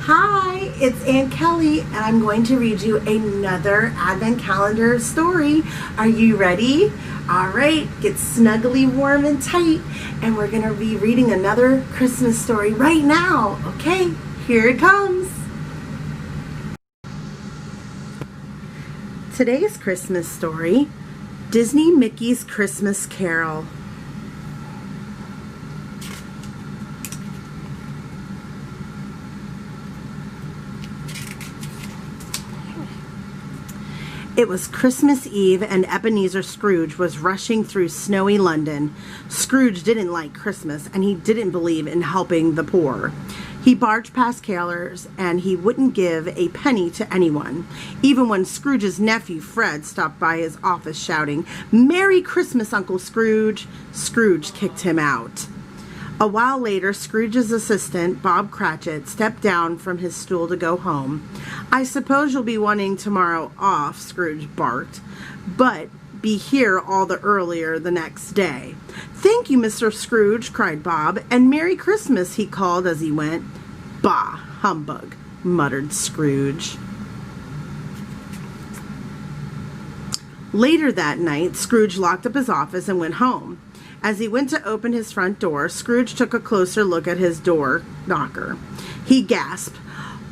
Hi, it's Aunt Kelly, and I'm going to read you another Advent Calendar story. Are you ready? All right, get snuggly warm and tight, and we're going to be reading another Christmas story right now. Okay, here it comes. Today's Christmas story, Disney Mickey's Christmas Carol. It was Christmas Eve, and Ebenezer Scrooge was rushing through snowy London. Scrooge didn't like Christmas, and he didn't believe in helping the poor. He barged past carolers, and he wouldn't give a penny to anyone. Even when Scrooge's nephew Fred stopped by his office shouting, "Merry Christmas, Uncle Scrooge!" Scrooge kicked him out. A while later, Scrooge's assistant, Bob Cratchit, stepped down from his stool to go home. "I suppose you'll be wanting tomorrow off," Scrooge barked, "but be here all the earlier the next day." "Thank you, Mr. Scrooge," cried Bob, "and Merry Christmas," he called as he went. "Bah, humbug," muttered Scrooge. Later that night, Scrooge locked up his office and went home. As he went to open his front door, Scrooge took a closer look at his door knocker. He gasped.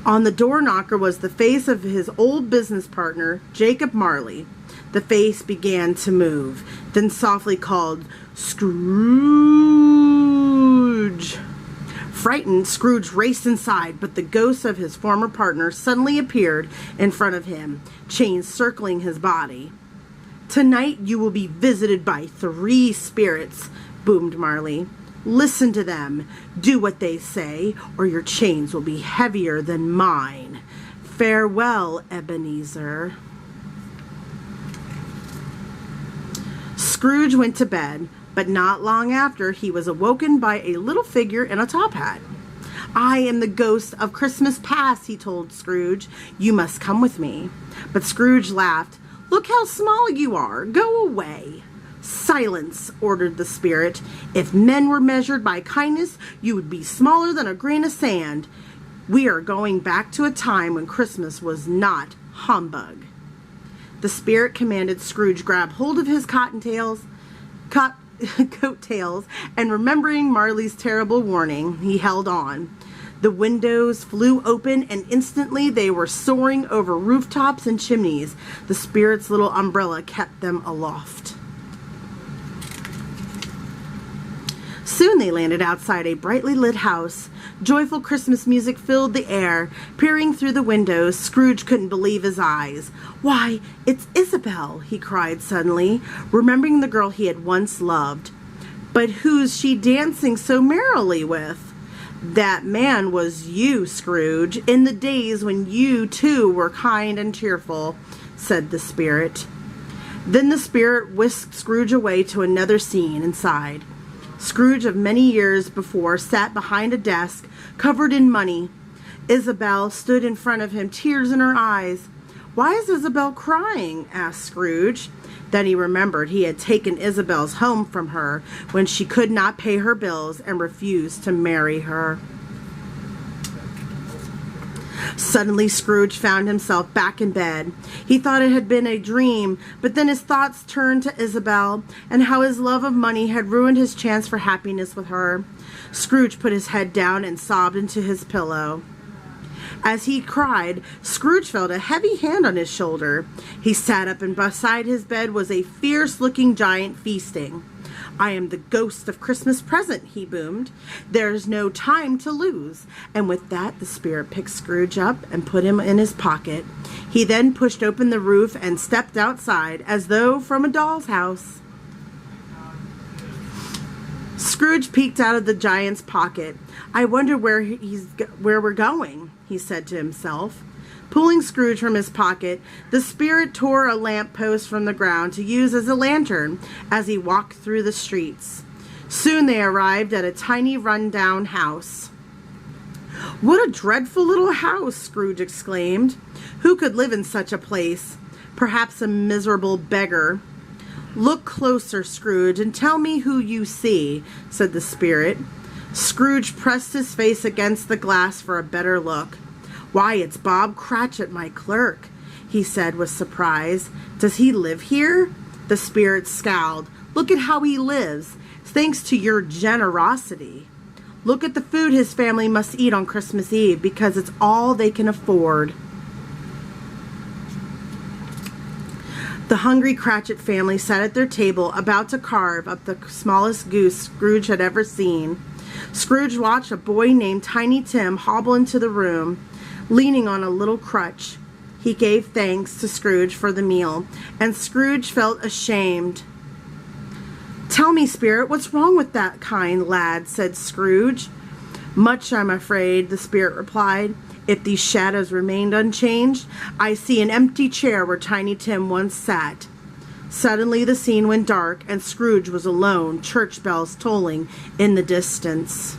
On the door knocker was the face of his old business partner, Jacob Marley. The face began to move, then softly called, "Scrooge!" Frightened, Scrooge raced inside, but the ghost of his former partner suddenly appeared in front of him, chains circling his body. "Tonight you will be visited by 3 spirits," boomed Marley. "Listen to them. Do what they say, or your chains will be heavier than mine. Farewell, Ebenezer." Scrooge went to bed, but not long after he was awoken by a little figure in a top hat. "I am the ghost of Christmas past," he told Scrooge. "You must come with me." But Scrooge laughed. "Look how small you are. Go away." "Silence," ordered the spirit. "If men were measured by kindness, you would be smaller than a grain of sand. We are going back to a time when Christmas was not humbug." The spirit commanded Scrooge grab hold of his coattails, and remembering Marley's terrible warning, he held on. The windows flew open, and instantly they were soaring over rooftops and chimneys. The spirit's little umbrella kept them aloft. Soon they landed outside a brightly lit house. Joyful Christmas music filled the air. Peering through the windows, Scrooge couldn't believe his eyes. "Why, it's Isabel!" he cried suddenly, remembering the girl he had once loved. "But who's she dancing so merrily with?" "That man was you, Scrooge, in the days when you, too, were kind and cheerful," said the spirit. Then the spirit whisked Scrooge away to another scene inside. Scrooge of many years before sat behind a desk covered in money. Isabel stood in front of him, tears in her eyes. "Why is Isabel crying?" asked Scrooge. Then he remembered he had taken Isabel's home from her when she could not pay her bills and refused to marry her. Suddenly Scrooge found himself back in bed. He thought it had been a dream, but then his thoughts turned to Isabel and how his love of money had ruined his chance for happiness with her. Scrooge put his head down and sobbed into his pillow. As he cried, Scrooge felt a heavy hand on his shoulder. He sat up, and beside his bed was a fierce-looking giant feasting. "I am the ghost of Christmas present," he boomed. "There's no time to lose." And with that, the spirit picked Scrooge up and put him in his pocket. He then pushed open the roof and stepped outside as though from a doll's house. Scrooge peeked out of the giant's pocket. "I wonder where we're going," he said to himself. Pulling Scrooge from his pocket, the spirit tore a lamp post from the ground to use as a lantern as he walked through the streets. Soon they arrived at a tiny run-down house. "What a dreadful little house!" Scrooge exclaimed. "Who could live in such a place? Perhaps a miserable beggar." "Look closer, Scrooge, and tell me who you see," said the spirit. Scrooge pressed his face against the glass for a better look. "Why, it's Bob Cratchit, my clerk," he said with surprise. "Does he live here?" The spirit scowled. "Look at how he lives, thanks to your generosity. Look at the food his family must eat on Christmas Eve because it's all they can afford." The hungry Cratchit family sat at their table about to carve up the smallest goose Scrooge had ever seen. Scrooge watched a boy named Tiny Tim hobble into the room, leaning on a little crutch. He gave thanks to Scrooge for the meal, and Scrooge felt ashamed. "Tell me, Spirit, what's wrong with that kind lad?" said Scrooge. "Much, I'm afraid," the Spirit replied. "If these shadows remained unchanged, I see an empty chair where Tiny Tim once sat." Suddenly the scene went dark, and Scrooge was alone, church bells tolling in the distance.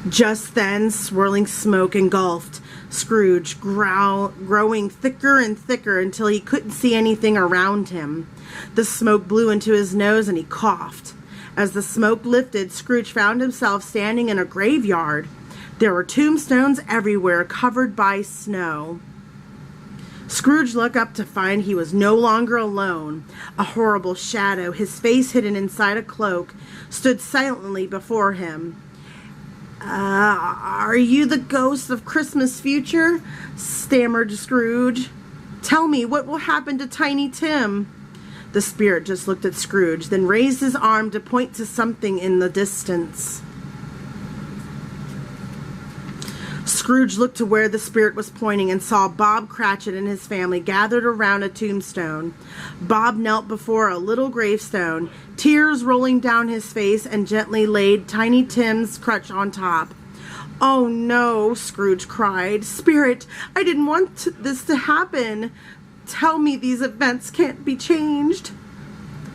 Just then, swirling smoke engulfed Scrooge, growing thicker and thicker until he couldn't see anything around him. The smoke blew into his nose and he coughed. As the smoke lifted, Scrooge found himself standing in a graveyard. There were tombstones everywhere, covered by snow. Scrooge looked up to find he was no longer alone. A horrible shadow, his face hidden inside a cloak, stood silently before him. Are you the ghost of Christmas future?" stammered Scrooge. "Tell me, what will happen to Tiny Tim?" The spirit just looked at Scrooge, then raised his arm to point to something in the distance. Scrooge looked to where the spirit was pointing and saw Bob Cratchit and his family gathered around a tombstone. Bob knelt before a little gravestone, tears rolling down his face, and gently laid Tiny Tim's crutch on top. "Oh no," Scrooge cried. "Spirit, I didn't want this to happen. Tell me these events can't be changed."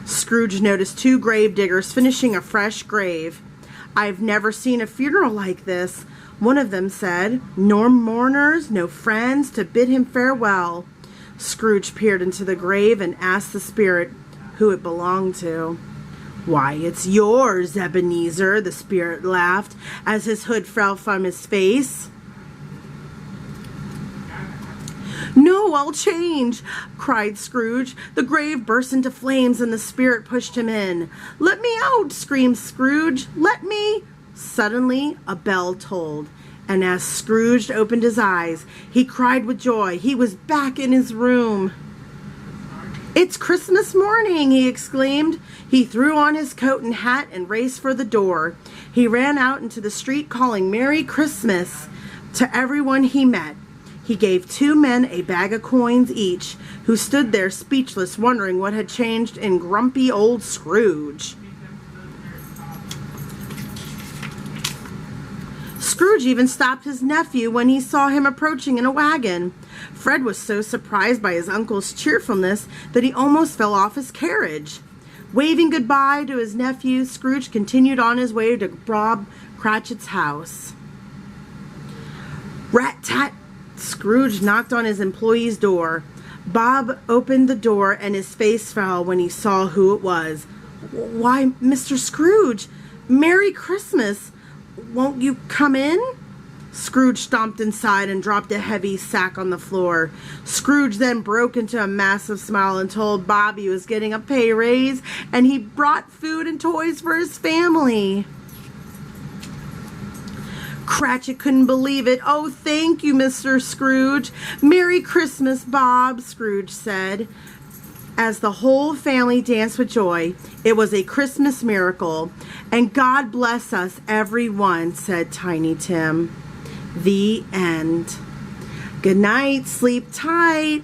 Scrooge noticed two grave diggers finishing a fresh grave. "I've never seen a funeral like this," one of them said. "No mourners, no friends to bid him farewell." Scrooge peered into the grave and asked the spirit who it belonged to. "Why, it's yours, Ebenezer," the spirit laughed as his hood fell from his face. "No, I'll change," cried Scrooge. The grave burst into flames and the spirit pushed him in. "Let me out," screamed Scrooge. "Let me." Suddenly, a bell tolled, and as Scrooge opened his eyes, he cried with joy. He was back in his room. "It's Christmas morning," he exclaimed. He threw on his coat and hat and raced for the door. He ran out into the street calling "Merry Christmas" to everyone he met. He gave two men a bag of coins each, who stood there speechless, wondering what had changed in grumpy old Scrooge. Scrooge even stopped his nephew when he saw him approaching in a wagon. Fred was so surprised by his uncle's cheerfulness that he almost fell off his carriage. Waving goodbye to his nephew, Scrooge continued on his way to Bob Cratchit's house. Rat-tat! Scrooge knocked on his employee's door. Bob opened the door and his face fell when he saw who it was. "Why, Mr. Scrooge! Merry Christmas! Won't you come in?" Scrooge stomped inside and dropped a heavy sack on the floor. Scrooge then broke into a massive smile and told Bob he was getting a pay raise and he brought food and toys for his family. Cratchit couldn't believe it. "Oh, thank you, Mr. Scrooge. Merry Christmas, Bob," Scrooge said. As the whole family danced with joy, it was a Christmas miracle. "And God bless us, everyone," said Tiny Tim. The end. Good night. Sleep tight.